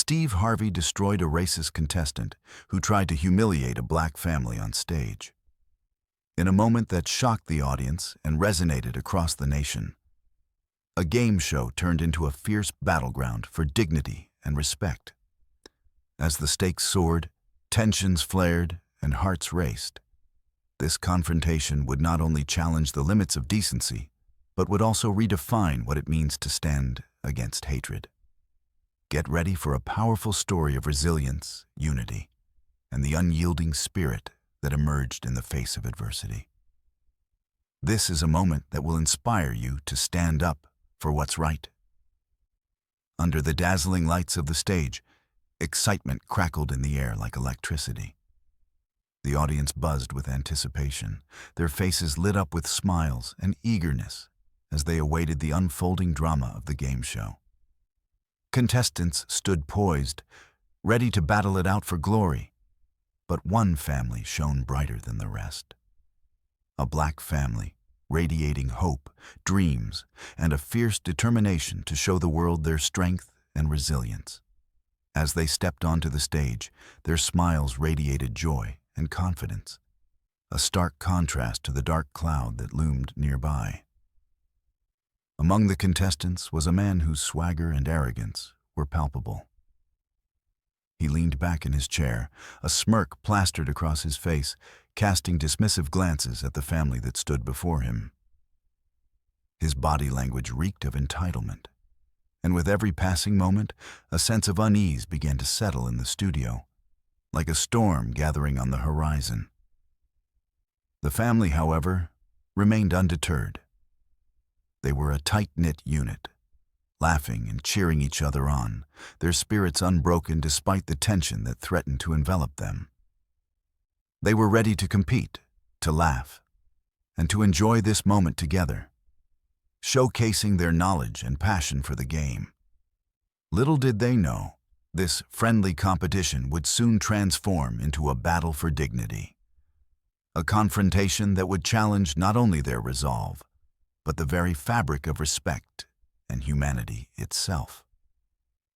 Harvey destroyed a racist contestant who tried to humiliate a black family on stage. In a moment that shocked the audience and resonated across the nation, a game show turned into a fierce battleground for dignity and respect. As the stakes soared, tensions flared, and hearts raced, this confrontation would not only challenge the limits of decency, but would also redefine what it means to stand against hatred. Get ready for a powerful story of resilience, unity, and the unyielding spirit that emerged in the face of adversity. This is a moment that will inspire you to stand up for what's right. Under the dazzling lights of the stage, excitement crackled in the air like electricity. The audience buzzed with anticipation, their faces lit up with smiles and eagerness as they awaited the unfolding drama of the game show. Contestants stood poised, ready to battle it out for glory. But one family shone brighter than the rest. A black family, radiating hope, dreams, and a fierce determination to show the world their strength and resilience. As they stepped onto the stage, their smiles radiated joy and confidence, a stark contrast to the dark cloud that loomed nearby. Among the contestants was a man whose swagger and arrogance were palpable. He leaned back in his chair, a smirk plastered across his face, casting dismissive glances at the family that stood before him. His body language reeked of entitlement, and with every passing moment, a sense of unease began to settle in the studio, like a storm gathering on the horizon. The family, however, remained undeterred. They were a tight-knit unit, laughing and cheering each other on, their spirits unbroken despite the tension that threatened to envelop them. They were ready to compete, to laugh, and to enjoy this moment together, showcasing their knowledge and passion for the game. Little did they know, this friendly competition would soon transform into a battle for dignity, a confrontation that would challenge not only their resolve, but the very fabric of respect and humanity itself.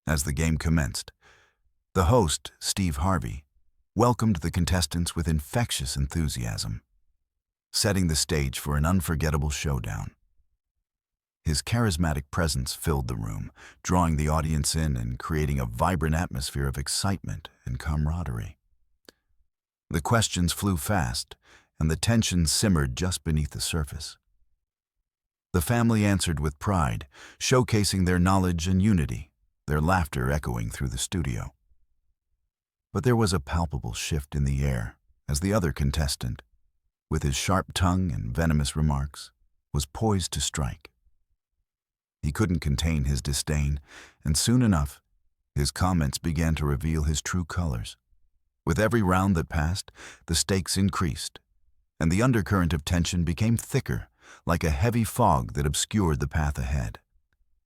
As the game commenced, the host, Harvey, welcomed the contestants with infectious enthusiasm, setting the stage for an unforgettable showdown. His charismatic presence filled the room, drawing the audience in and creating a vibrant atmosphere of excitement and camaraderie. The questions flew fast, and the tension simmered just beneath the surface. The family answered with pride, showcasing their knowledge and unity, their laughter echoing through the studio. But there was a palpable shift in the air as the other contestant, with his sharp tongue and venomous remarks, was poised to strike. He couldn't contain his disdain, and soon enough, his comments began to reveal his true colors. With every round that passed, the stakes increased, and the undercurrent of tension became thicker, like a heavy fog that obscured the path ahead.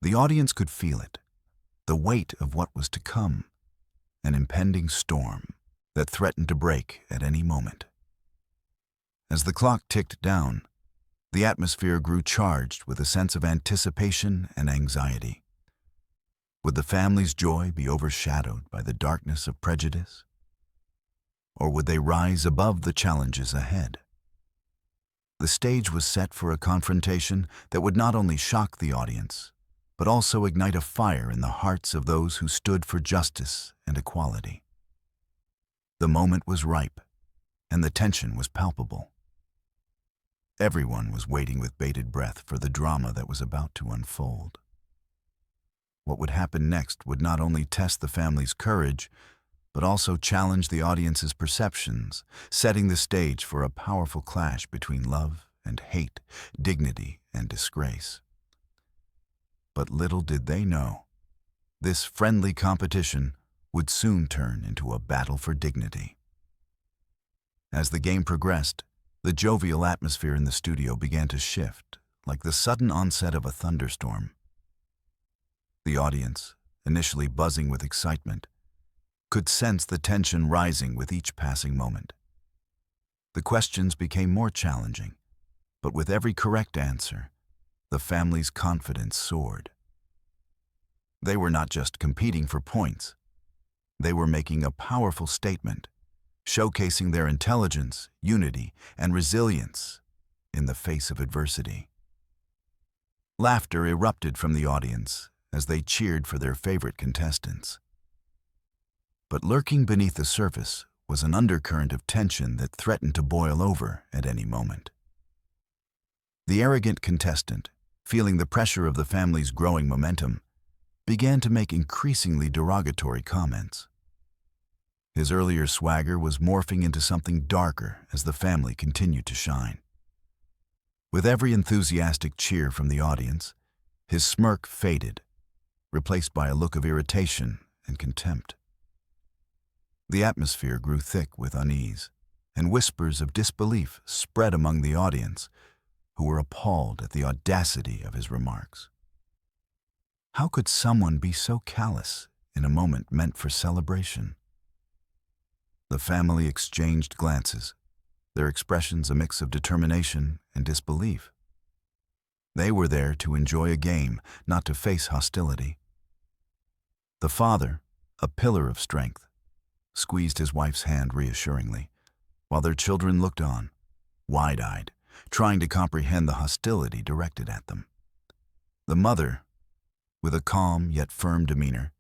The audience could feel it, the weight of what was to come, an impending storm that threatened to break at any moment. As the clock ticked down, the atmosphere grew charged with a sense of anticipation and anxiety. Would the family's joy be overshadowed by the darkness of prejudice? Or would they rise above the challenges ahead? The stage was set for a confrontation that would not only shock the audience, but also ignite a fire in the hearts of those who stood for justice and equality. The moment was ripe, and the tension was palpable. Everyone was waiting with bated breath for the drama that was about to unfold. What would happen next would not only test the family's courage, but also challenge the audience's perceptions, setting the stage for a powerful clash between love and hate, dignity and disgrace. But little did they know, this friendly competition would soon turn into a battle for dignity. As the game progressed, the jovial atmosphere in the studio began to shift, like the sudden onset of a thunderstorm. The audience, initially buzzing with excitement, could sense the tension rising with each passing moment. The questions became more challenging, but with every correct answer, the family's confidence soared. They were not just competing for points, They were making a powerful statement, showcasing their intelligence, unity, and resilience in the face of adversity. Laughter erupted from the audience as they cheered for their favorite contestants. But lurking beneath the surface was an undercurrent of tension that threatened to boil over at any moment. The arrogant contestant, feeling the pressure of the family's growing momentum, began to make increasingly derogatory comments. His earlier swagger was morphing into something darker as the family continued to shine. With every enthusiastic cheer from the audience, his smirk faded, replaced by a look of irritation and contempt. The atmosphere grew thick with unease, and whispers of disbelief spread among the audience, who were appalled at the audacity of his remarks. How could someone be so callous in a moment meant for celebration? The family exchanged glances, their expressions a mix of determination and disbelief. They were there to enjoy a game, not to face hostility. The father, a pillar of strength, squeezed his wife's hand reassuringly, while their children looked on, wide-eyed, trying to comprehend the hostility directed at them. The mother, with a calm yet firm demeanor,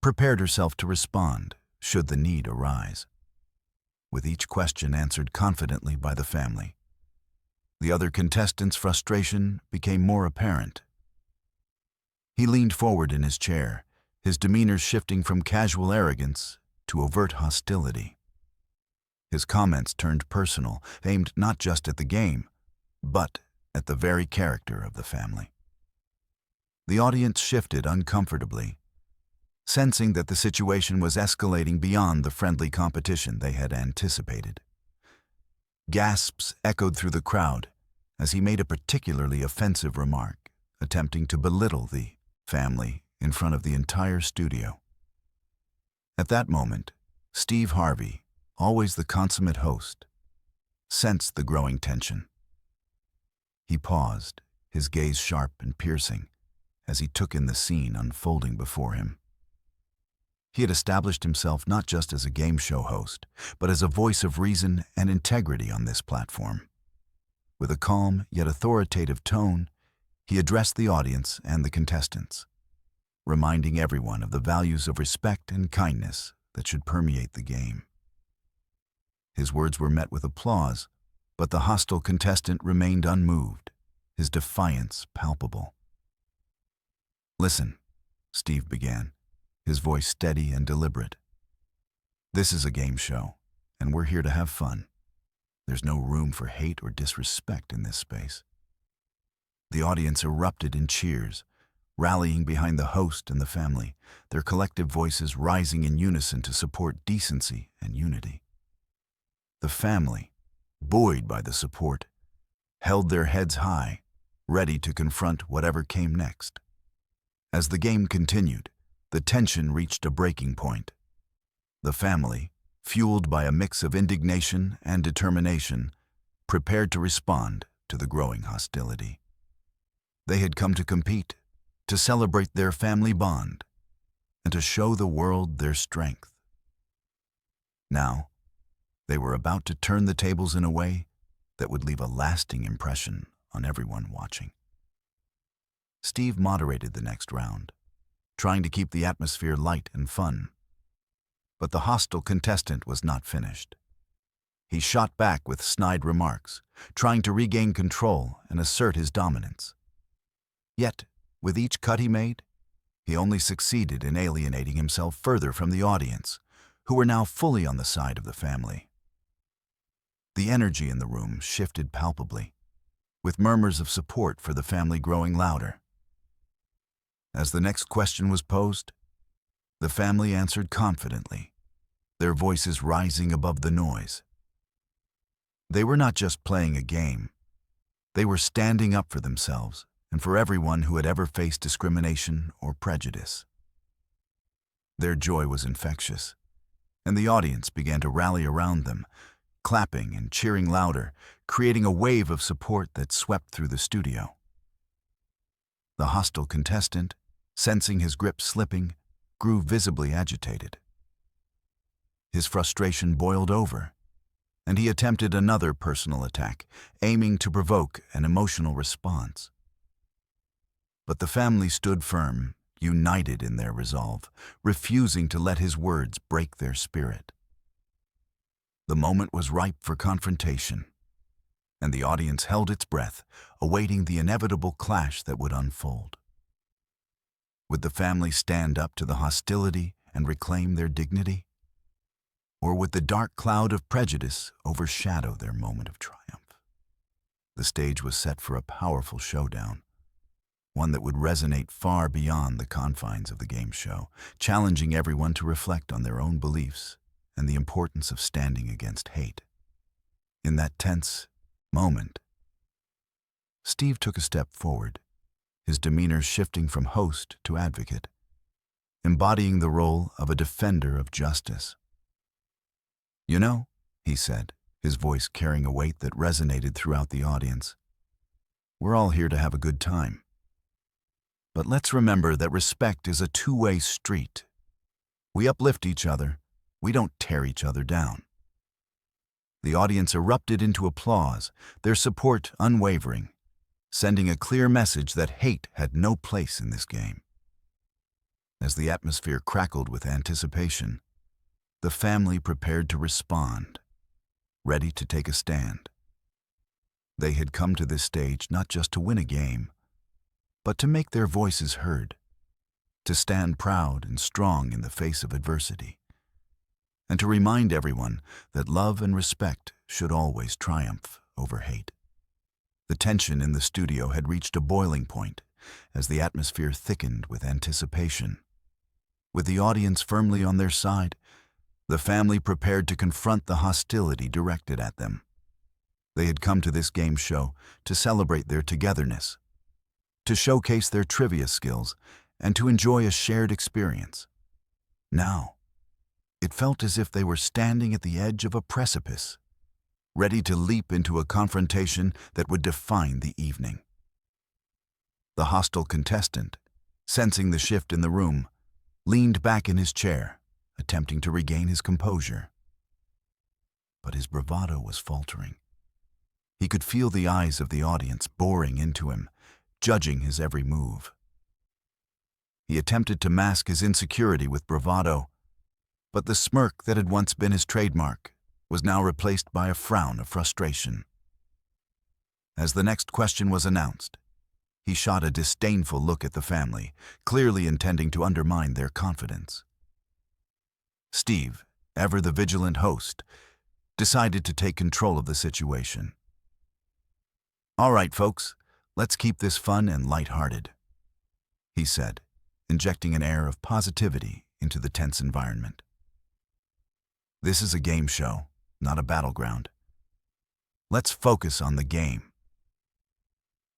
prepared herself to respond should the need arise. With each question answered confidently by the family, the other contestant's frustration became more apparent. He leaned forward in his chair, his demeanor shifting from casual arrogance to overt hostility. His comments turned personal, aimed not just at the game, but at the very character of the family. The audience shifted uncomfortably, sensing that the situation was escalating beyond the friendly competition they had anticipated. Gasps echoed through the crowd as he made a particularly offensive remark, attempting to belittle the family in front of the entire studio. At that moment, Steve Harvey, always the consummate host, sensed the growing tension. He paused, his gaze sharp and piercing, as he took in the scene unfolding before him. He had established himself not just as a game show host, but as a voice of reason and integrity on this platform. With a calm yet authoritative tone, he addressed the audience and the contestants, reminding everyone of the values of respect and kindness that should permeate the game. His words were met with applause, but the hostile contestant remained unmoved, his defiance palpable. "Listen," Steve began, his voice steady and deliberate. "This is a game show, and we're here to have fun. There's no room for hate or disrespect in this space." The audience erupted in cheers, rallying behind the host and the family, their collective voices rising in unison to support decency and unity. The family, buoyed by the support, held their heads high, ready to confront whatever came next. As the game continued, the tension reached a breaking point. The family, fueled by a mix of indignation and determination, prepared to respond to the growing hostility. They had come to compete, to celebrate their family bond, and to show the world their strength. Now, they were about to turn the tables in a way that would leave a lasting impression on everyone watching. Steve moderated the next round, trying to keep the atmosphere light and fun. But the hostile contestant was not finished. He shot back with snide remarks, trying to regain control and assert his dominance. Yet, with each cut he made, he only succeeded in alienating himself further from the audience, who were now fully on the side of the family. The energy in the room shifted palpably, with murmurs of support for the family growing louder. As the next question was posed, the family answered confidently, their voices rising above the noise. They were not just playing a game. They were standing up for themselves and for everyone who had ever faced discrimination or prejudice. Their joy was infectious, and the audience began to rally around them, clapping and cheering louder, creating a wave of support that swept through the studio. The hostile contestant, sensing his grip slipping, grew visibly agitated, His frustration boiled over, and he attempted another personal attack, aiming to provoke an emotional response. But the family stood firm, united in their resolve, refusing to let his words break their spirit. The moment was ripe for confrontation, and the audience held its breath, awaiting the inevitable clash that would unfold. Would the family stand up to the hostility and reclaim their dignity? Or would the dark cloud of prejudice overshadow their moment of triumph? The stage was set for a powerful showdown, one that would resonate far beyond the confines of the game show, challenging everyone to reflect on their own beliefs and the importance of standing against hate. In that tense moment, Steve took a step forward, his demeanor shifting from host to advocate, embodying the role of a defender of justice. "You know," he said, his voice carrying a weight that resonated throughout the audience, "we're all here to have a good time. But let's remember that respect is a two-way street. We uplift each other, we don't tear each other down." The audience erupted into applause, their support unwavering, sending a clear message that hate had no place in this game. As the atmosphere crackled with anticipation, the family prepared to respond, ready to take a stand. They had come to this stage not just to win a game, but to make their voices heard, to stand proud and strong in the face of adversity, and to remind everyone that love and respect should always triumph over hate. The tension in the studio had reached a boiling point as the atmosphere thickened with anticipation. With the audience firmly on their side, the family prepared to confront the hostility directed at them. They had come to this game show to celebrate their togetherness, to showcase their trivia skills, and to enjoy a shared experience. Now, it felt as if they were standing at the edge of a precipice, ready to leap into a confrontation that would define the evening. The hostile contestant, sensing the shift in the room, leaned back in his chair, attempting to regain his composure. But his bravado was faltering. He could feel the eyes of the audience boring into him, judging his every move. He attempted to mask his insecurity with bravado, but the smirk that had once been his trademark was now replaced by a frown of frustration. As the next question was announced, he shot a disdainful look at the family, clearly intending to undermine their confidence. Steve, ever the vigilant host, decided to take control of the situation. "All right, folks, let's keep this fun and lighthearted," he said, injecting an air of positivity into the tense environment. "This is a game show, not a battleground. Let's focus on the game."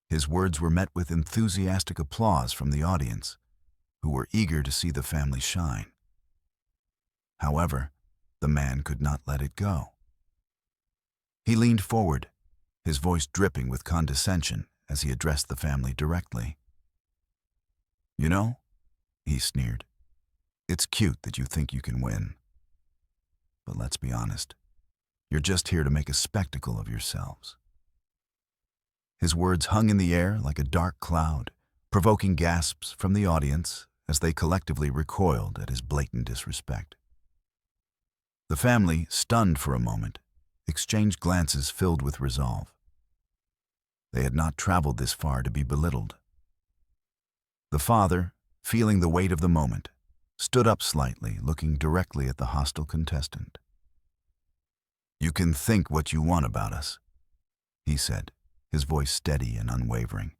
His words were met with enthusiastic applause from the audience, who were eager to see the family shine. However, the man could not let it go. He leaned forward, his voice dripping with condescension as he addressed the family directly. "You know," he sneered, "it's cute that you think you can win. But let's be honest, you're just here to make a spectacle of yourselves." His words hung in the air like a dark cloud, provoking gasps from the audience as they collectively recoiled at his blatant disrespect. The family, stunned for a moment, exchanged glances filled with resolve. They had not traveled this far to be belittled. The father, feeling the weight of the moment, stood up slightly, looking directly at the hostile contestant. "You can think what you want about us," he said, his voice steady and unwavering.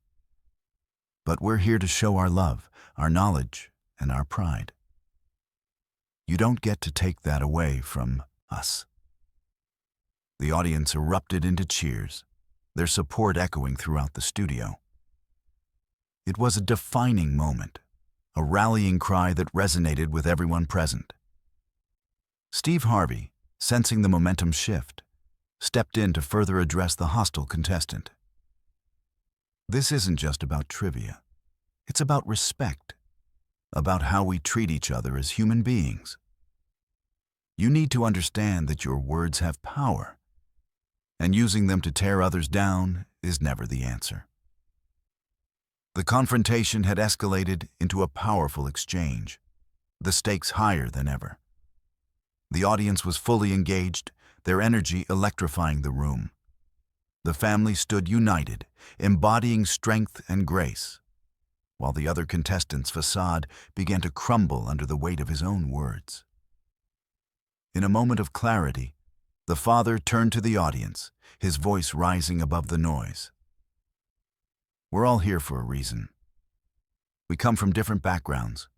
"But we're here to show our love, our knowledge, and our pride. You don't get to take that away from us." The audience erupted into cheers, their support echoing throughout the studio. It was a defining moment, a rallying cry that resonated with everyone present. Steve Harvey, sensing the momentum shift, stepped in to further address the hostile contestant. "This isn't just about trivia. It's about respect, about how we treat each other as human beings. You need to understand that your words have power, and using them to tear others down is never the answer. The confrontation had escalated into a powerful exchange, the stakes higher than ever. The audience was fully engaged, their energy electrifying the room. The family stood united, embodying strength and grace, while the other contestant's facade began to crumble under the weight of his own words. In a moment of clarity, the father turned to the audience, his voice rising above the noise. We're all here for a reason. We come from different backgrounds,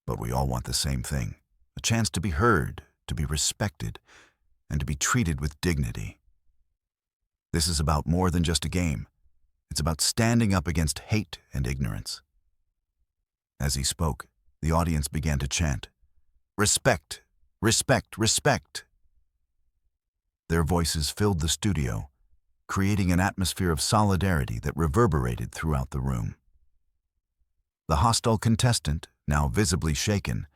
but we all want the same thing: a chance to be heard, to be respected, and to be treated with dignity. This is about more than just a game. It's about standing up against hate and ignorance. As he spoke, the audience began to chant, "Respect, respect, respect." Their voices filled the studio, creating an atmosphere of solidarity that reverberated throughout the room. The hostile contestant, now visibly shaken,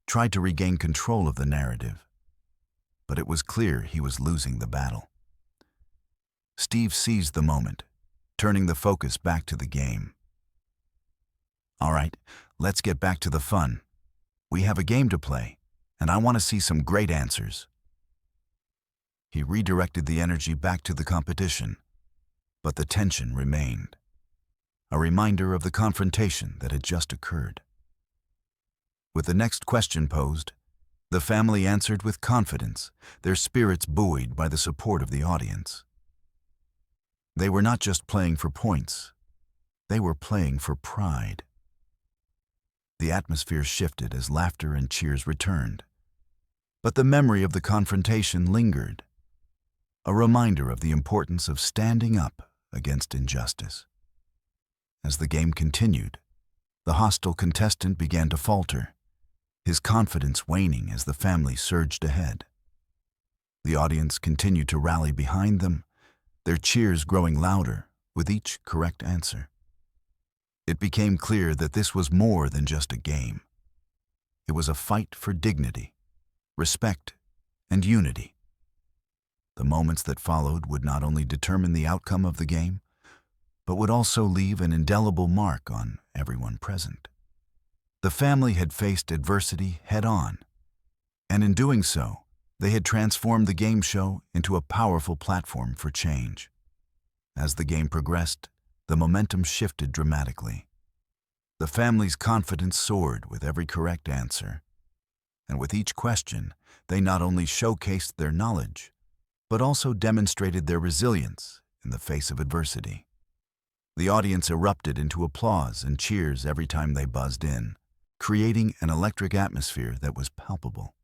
tried to regain control of the narrative, but it was clear he was losing the battle. Steve seized the moment, turning the focus back to the game. "All right, let's get back to the fun. We have a game to play, and I want to see some great answers." He redirected the energy back to the competition, but the tension remained, a reminder of the confrontation that had just occurred. With the next question posed, the family answered with confidence, their spirits buoyed by the support of the audience. They were not just playing for points, they were playing for pride. The atmosphere shifted as laughter and cheers returned, but the memory of the confrontation lingered, a reminder of the importance of standing up against injustice. As the game continued, the hostile contestant began to falter, his confidence waning as the family surged ahead. The audience continued to rally behind them, their cheers growing louder with each correct answer. It became clear that this was more than just a game. It was a fight for dignity, respect, and unity. The moments that followed would not only determine the outcome of the game, but would also leave an indelible mark on everyone present. The family had faced adversity head-on, and in doing so, they had transformed the game show into a powerful platform for change. As the game progressed, the momentum shifted dramatically. The family's confidence soared with every correct answer, and with each question, they not only showcased their knowledge, but also demonstrated their resilience in the face of adversity. The audience erupted into applause and cheers every time they buzzed in, creating an electric atmosphere that was palpable.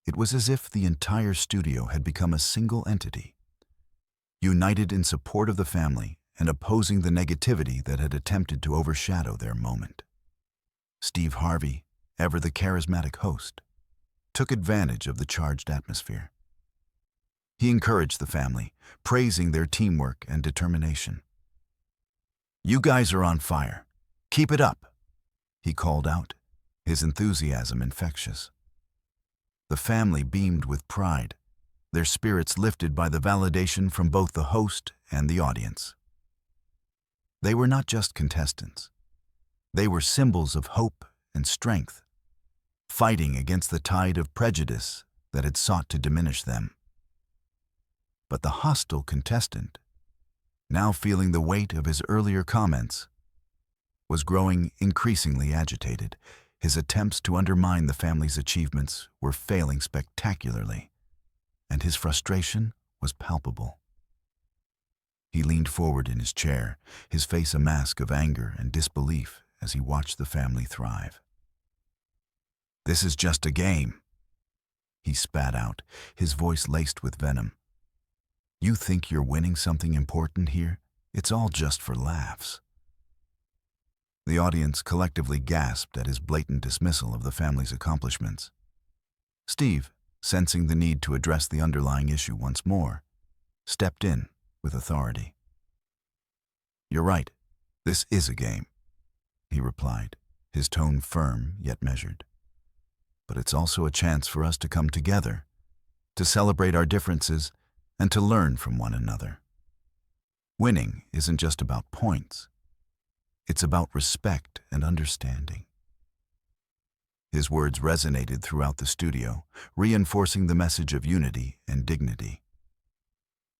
It was as if the entire studio had become a single entity, united in support of the family and opposing the negativity that had attempted to overshadow their moment. Steve Harvey, ever the charismatic host, took advantage of the charged atmosphere. He encouraged the family, praising their teamwork and determination. "You guys are on fire. Keep it up," he called out, his enthusiasm infectious. The family beamed with pride, their spirits lifted by the validation from both the host and the audience. They were not just contestants. They were symbols of hope and strength, fighting against the tide of prejudice that had sought to diminish them. But the hostile contestant, now feeling the weight of his earlier comments, was growing increasingly agitated. His attempts to undermine the family's achievements were failing spectacularly, and his frustration was palpable. He leaned forward in his chair, his face a mask of anger and disbelief as he watched the family thrive. "This is just a game," he spat out, his voice laced with venom. "You think you're winning something important here? It's all just for laughs." The audience collectively gasped at his blatant dismissal of the family's accomplishments. Steve, sensing the need to address the underlying issue once more, stepped in with authority. "You're right, this is a game," he replied, his tone firm yet measured. but it's also a chance for us to come together, to celebrate our differences, and to learn from one another. Winning isn't just about points. It's about respect and understanding. His words resonated throughout the studio, reinforcing the message of unity and dignity.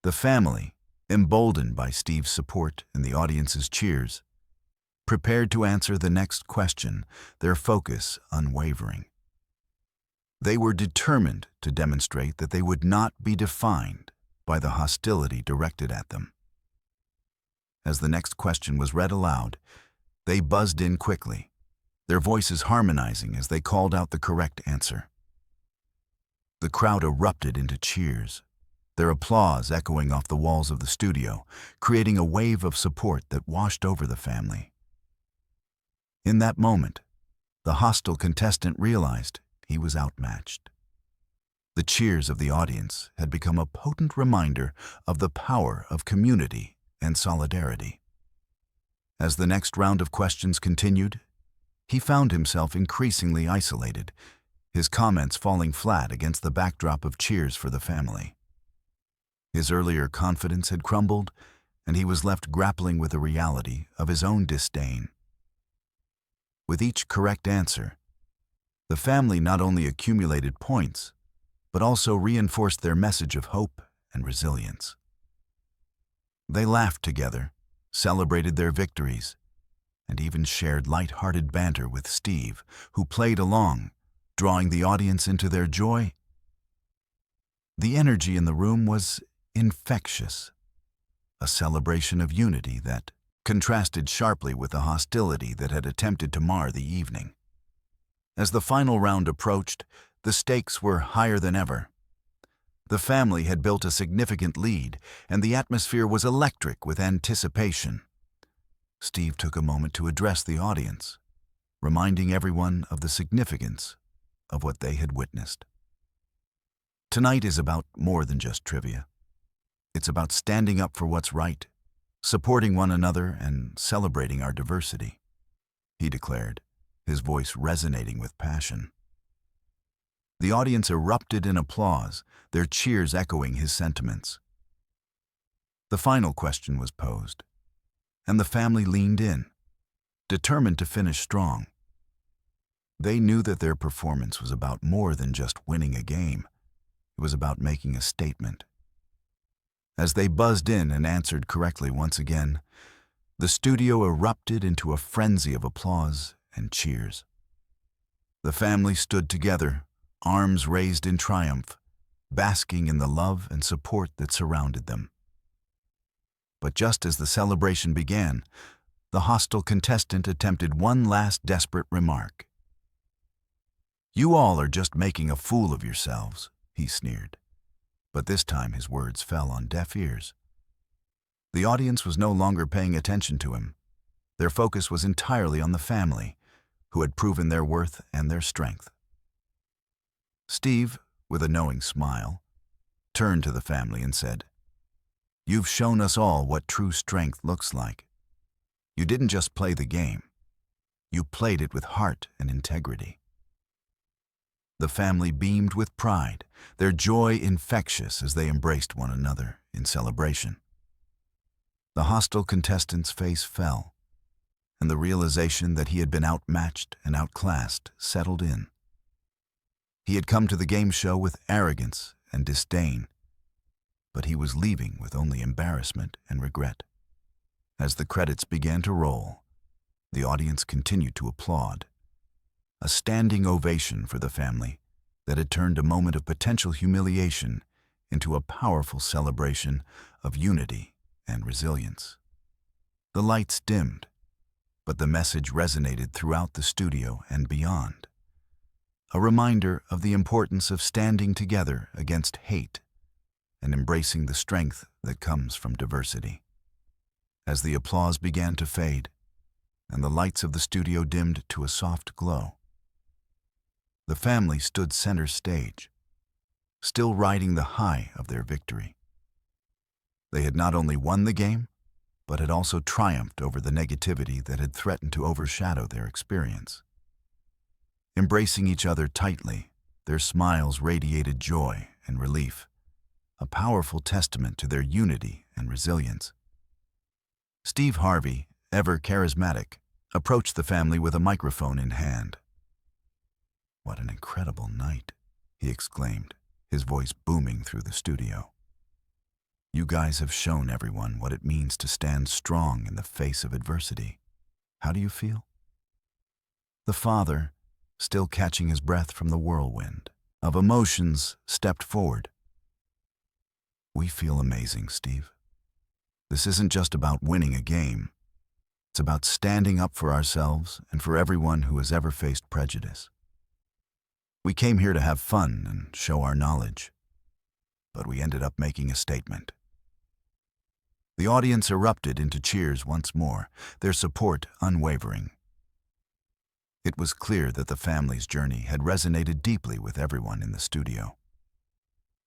The family, emboldened by Steve's support and the audience's cheers, prepared to answer the next question, their focus unwavering. They were determined to demonstrate that they would not be defined by the hostility directed at them. As the next question was read aloud, they buzzed in quickly, their voices harmonizing as they called out the correct answer. The crowd erupted into cheers, their applause echoing off the walls of the studio, creating a wave of support that washed over the family. In that moment, the hostile contestant realized he was outmatched. The cheers of the audience had become a potent reminder of the power of community and solidarity. As the next round of questions continued, he found himself increasingly isolated, his comments falling flat against the backdrop of cheers for the family. His earlier confidence had crumbled, and he was left grappling with the reality of his own disdain. With each correct answer, the family not only accumulated points, but also reinforced their message of hope and resilience. They laughed together, celebrated their victories, and even shared light-hearted banter with Steve, who played along, drawing the audience into their joy. The energy in the room was infectious, a celebration of unity that contrasted sharply with the hostility that had attempted to mar the evening. As the final round approached, the stakes were higher than ever. The family had built a significant lead, and the atmosphere was electric with anticipation. Steve took a moment to address the audience, reminding everyone of the significance of what they had witnessed. Tonight is about more than just trivia. It's about standing up for what's right, supporting one another, and celebrating our diversity, he declared, his voice resonating with passion. The audience erupted in applause, their cheers echoing his sentiments. The final question was posed, and the family leaned in, determined to finish strong. They knew that their performance was about more than just winning a game. It was about making a statement. As they buzzed in and answered correctly once again, the studio erupted into a frenzy of applause and cheers. The family stood together, arms raised in triumph, basking in the love and support that surrounded them. But just as the celebration began, the hostile contestant attempted one last desperate remark. "You all are just making a fool of yourselves," he sneered. But this time his words fell on deaf ears. The audience was no longer paying attention to him. Their focus was entirely on the family, who had proven their worth and their strength. Steve, with a knowing smile, turned to the family and said, "You've shown us all what true strength looks like. You didn't just play the game. You played it with heart and integrity." The family beamed with pride, their joy infectious as they embraced one another in celebration. The hostile contestant's face fell, and the realization that he had been outmatched and outclassed settled in. He had come to the game show with arrogance and disdain, but he was leaving with only embarrassment and regret. As the credits began to roll, the audience continued to applaud, a standing ovation for the family that had turned a moment of potential humiliation into a powerful celebration of unity and resilience. The lights dimmed, but the message resonated throughout the studio and beyond, a reminder of the importance of standing together against hate and embracing the strength that comes from diversity. As the applause began to fade and the lights of the studio dimmed to a soft glow, the family stood center stage, still riding the high of their victory. They had not only won the game, but had also triumphed over the negativity that had threatened to overshadow their experience. Embracing each other tightly, their smiles radiated joy and relief, a powerful testament to their unity and resilience. Steve Harvey, ever charismatic, approached the family with a microphone in hand. "What an incredible night," he exclaimed, his voice booming through the studio. "You guys have shown everyone what it means to stand strong in the face of adversity. How do you feel?" The father, still catching his breath from the whirlwind of emotions, stepped forward. "We feel amazing, Steve. This isn't just about winning a game. It's about standing up for ourselves and for everyone who has ever faced prejudice. We came here to have fun and show our knowledge, but we ended up making a statement." The audience erupted into cheers once more, their support unwavering. It was clear that the family's journey had resonated deeply with everyone in the studio.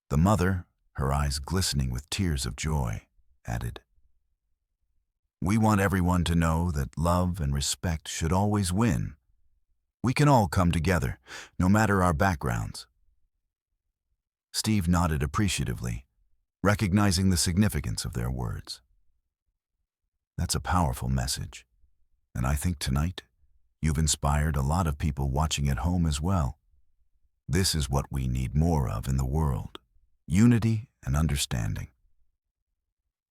The mother, her eyes glistening with tears of joy, added, "We want everyone to know that love and respect should always win. We can all come together, no matter our backgrounds." Steve nodded appreciatively, recognizing the significance of their words. "That's a powerful message, and I think tonight you've inspired a lot of people watching at home as well. This is what we need more of in the world: unity and understanding."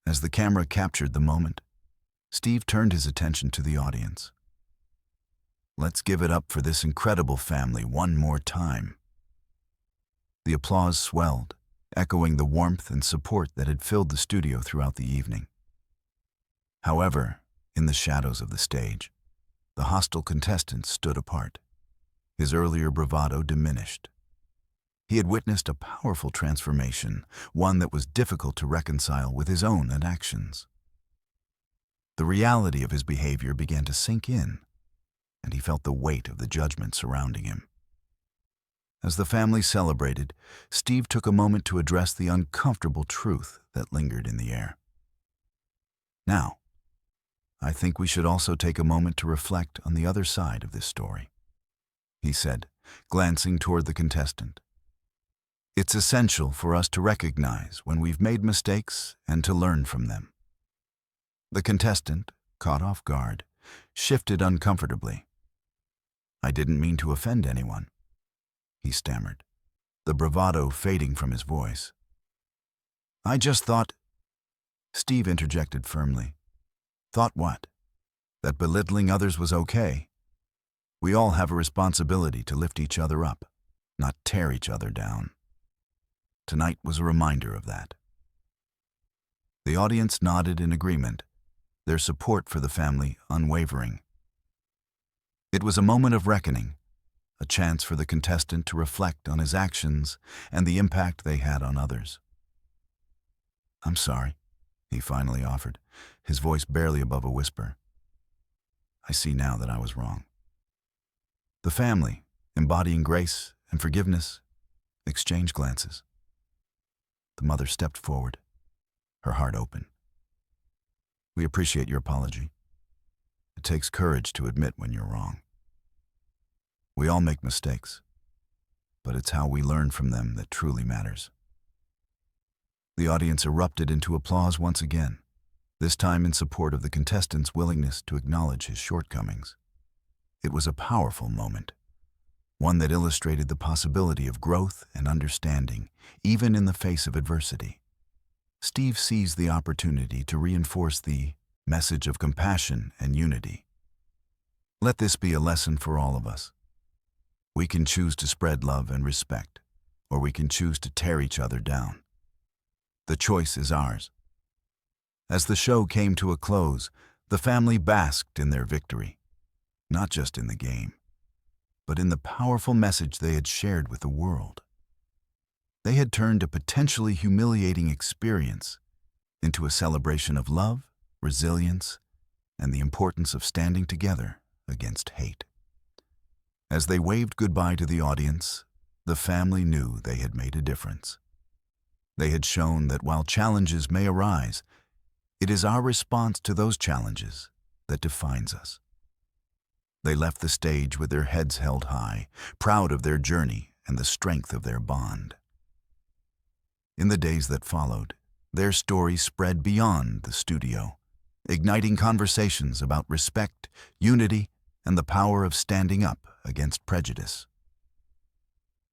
As the camera captured the moment, Steve turned his attention to the audience. "Let's give it up for this incredible family one more time." The applause swelled, echoing the warmth and support that had filled the studio throughout the evening. However, in the shadows of the stage, the hostile contestant stood apart. His earlier bravado diminished. He had witnessed a powerful transformation, one that was difficult to reconcile with his own actions. The reality of his behavior began to sink in, and he felt the weight of the judgment surrounding him. As the family celebrated, Steve took a moment to address the uncomfortable truth that lingered in the air. "Now, I think we should also take a moment to reflect on the other side of this story," he said, glancing toward the contestant. "It's essential for us to recognize when we've made mistakes and to learn from them." The contestant, caught off guard, shifted uncomfortably. "I didn't mean to offend anyone," he stammered, the bravado fading from his voice. "I just thought—" Steve interjected firmly. "Thought what? That belittling others was okay? We all have a responsibility to lift each other up, not tear each other down." Tonight was a reminder of that. The audience nodded in agreement, their support for the family unwavering. It was a moment of reckoning, a chance for the contestant to reflect on his actions and the impact they had on others. "I'm sorry," he finally offered, his voice barely above a whisper. "I see now that I was wrong." The family, embodying grace and forgiveness, exchanged glances. The mother stepped forward, her heart open. "We appreciate your apology. It takes courage to admit when you're wrong. We all make mistakes, but it's how we learn from them that truly matters." The audience erupted into applause once again, this time in support of the contestant's willingness to acknowledge his shortcomings. It was a powerful moment, one that illustrated the possibility of growth and understanding, even in the face of adversity. Steve seized the opportunity to reinforce the message of compassion and unity. Let this be a lesson for all of us. We can choose to spread love and respect, or we can choose to tear each other down. The choice is ours. As the show came to a close, the family basked in their victory, not just in the game, but in the powerful message they had shared with the world. They had turned a potentially humiliating experience into a celebration of love, resilience, and the importance of standing together against hate. As they waved goodbye to the audience, the family knew they had made a difference. They had shown that while challenges may arise, it is our response to those challenges that defines us. They left the stage with their heads held high, proud of their journey and the strength of their bond. In the days that followed, their story spread beyond the studio, igniting conversations about respect, unity, and the power of standing up against prejudice.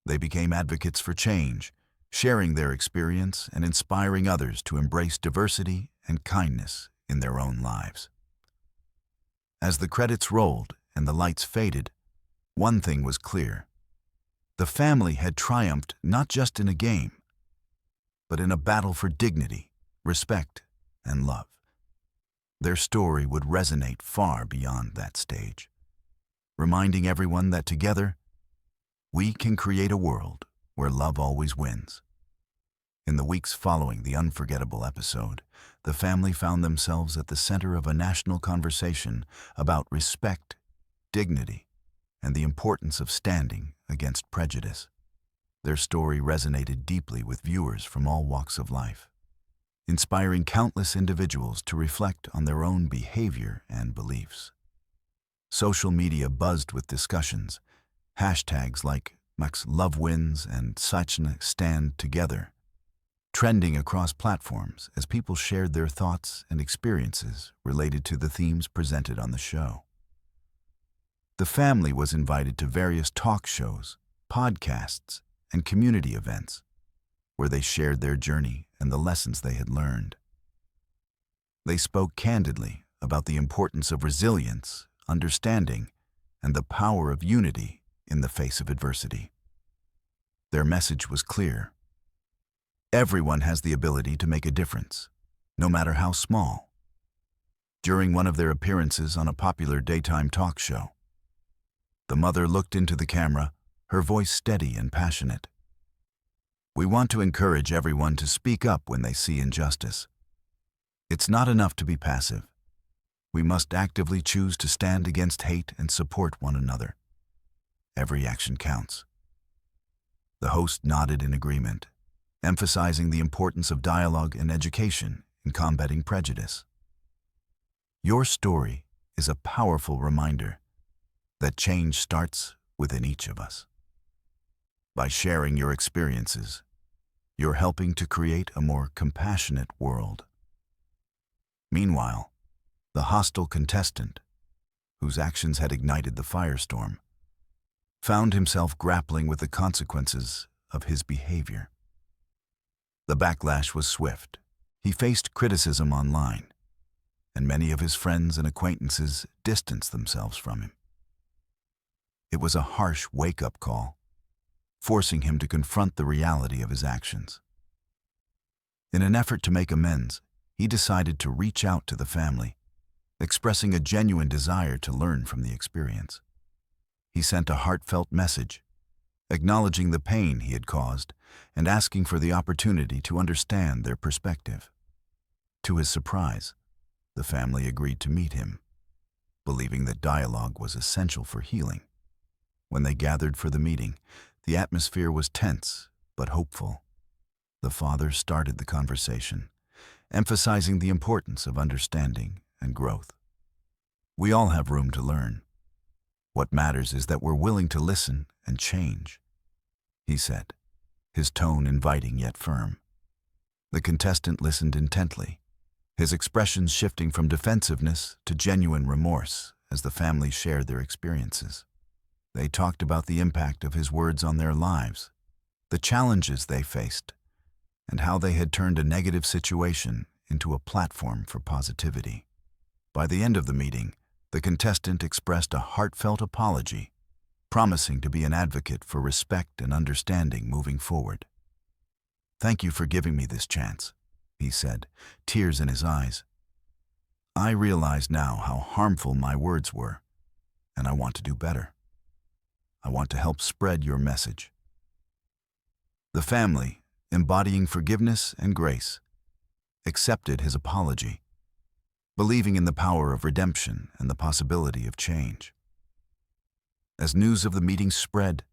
They became advocates for change, sharing their experience and inspiring others to embrace diversity and kindness in their own lives. As the credits rolled and the lights faded, one thing was clear. The family had triumphed not just in a game, but in a battle for dignity, respect, and love. Their story would resonate far beyond that stage, reminding everyone that together, we can create a world where love always wins. In the weeks following the unforgettable episode, the family found themselves at the center of a national conversation about respect, dignity, and the importance of standing against prejudice. Their story resonated deeply with viewers from all walks of life, inspiring countless individuals to reflect on their own behavior and beliefs. Social media buzzed with discussions, hashtags like Max Love Wins and Sachna Stand Together, trending across platforms as people shared their thoughts and experiences related to the themes presented on the show. The family was invited to various talk shows, podcasts, and community events, where they shared their journey and the lessons they had learned. They spoke candidly about the importance of resilience, understanding, and the power of unity in the face of adversity. Their message was clear. Everyone has the ability to make a difference, no matter how small. During one of their appearances on a popular daytime talk show, the mother looked into the camera, her voice steady and passionate. We want to encourage everyone to speak up when they see injustice. It's not enough to be passive. We must actively choose to stand against hate and support one another. Every action counts. The host nodded in agreement, emphasizing the importance of dialogue and education in combating prejudice. Your story is a powerful reminder that change starts within each of us. By sharing your experiences, you're helping to create a more compassionate world. Meanwhile, the hostile contestant, whose actions had ignited the firestorm, found himself grappling with the consequences of his behavior. The backlash was swift. He faced criticism online, and many of his friends and acquaintances distanced themselves from him. It was a harsh wake-up call, forcing him to confront the reality of his actions. In an effort to make amends, he decided to reach out to the family, expressing a genuine desire to learn from the experience. He sent a heartfelt message, acknowledging the pain he had caused and asking for the opportunity to understand their perspective. To his surprise, the family agreed to meet him, believing that dialogue was essential for healing. When they gathered for the meeting, the atmosphere was tense but hopeful. The father started the conversation, emphasizing the importance of understanding and growth. We all have room to learn. What matters is that we're willing to listen and change, he said, his tone inviting yet firm. The contestant listened intently, his expressions shifting from defensiveness to genuine remorse as the family shared their experiences. They talked about the impact of his words on their lives, the challenges they faced, and how they had turned a negative situation into a platform for positivity. By the end of the meeting, the contestant expressed a heartfelt apology, promising to be an advocate for respect and understanding moving forward. "Thank you for giving me this chance," he said, tears in his eyes. "I realize now how harmful my words were, and I want to do better. I want to help spread your message." The family, embodying forgiveness and grace, accepted his apology, believing in the power of redemption and the possibility of change. As news of the meeting spread,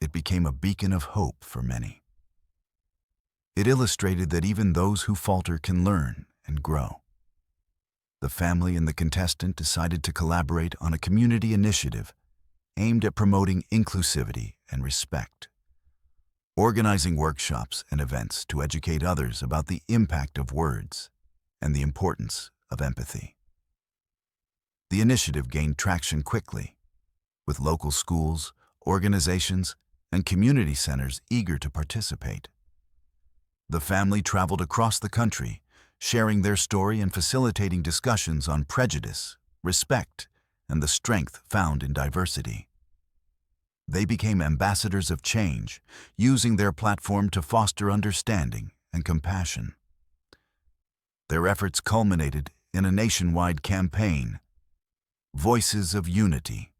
it became a beacon of hope for many. It illustrated that even those who falter can learn and grow. the family and the contestant decided to collaborate on a community initiative aimed at promoting inclusivity and respect, organizing workshops and events to educate others about the impact of words and the importance of empathy. The initiative gained traction quickly, with local schools, organizations, and community centers eager to participate. The family traveled across the country, sharing their story and facilitating discussions on prejudice, respect, and the strength found in diversity. They became ambassadors of change, using their platform to foster understanding and compassion. Their efforts culminated in a nationwide campaign, Voices of Unity,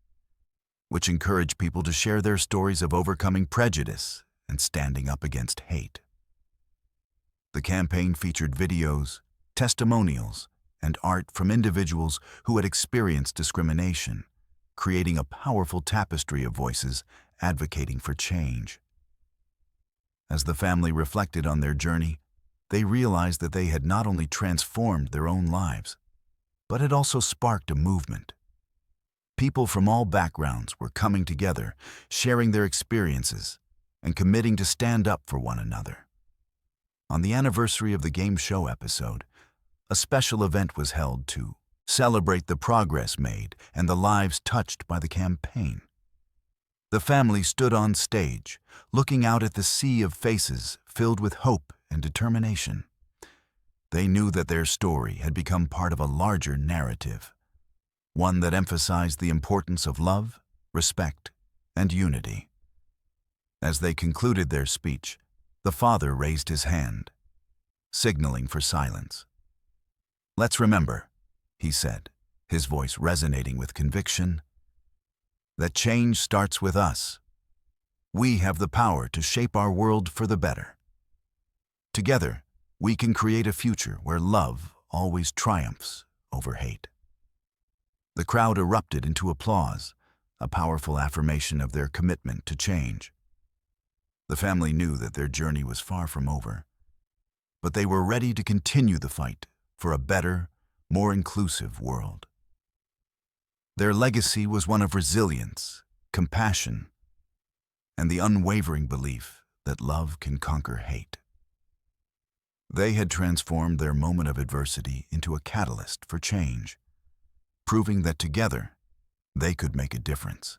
which encouraged people to share their stories of overcoming prejudice and standing up against hate. The campaign featured videos, testimonials, and art from individuals who had experienced discrimination, creating a powerful tapestry of voices advocating for change. As the family reflected on their journey, they realized that they had not only transformed their own lives, but had also sparked a movement. People from all backgrounds were coming together, sharing their experiences, and committing to stand up for one another. On the anniversary of the game show episode, a special event was held to celebrate the progress made and the lives touched by the campaign. The family stood on stage, looking out at the sea of faces filled with hope and determination. They knew that their story had become part of a larger narrative, one that emphasized the importance of love, respect, and unity. As they concluded their speech, the father raised his hand, signaling for silence. "Let's remember," he said, his voice resonating with conviction, "that change starts with us. We have the power to shape our world for the better. Together, we can create a future where love always triumphs over hate." The crowd erupted into applause, a powerful affirmation of their commitment to change. The family knew that their journey was far from over, but they were ready to continue the fight for a better, more inclusive world. Their legacy was one of resilience, compassion, and the unwavering belief that love can conquer hate. They had transformed their moment of adversity into a catalyst for change, proving that together they could make a difference.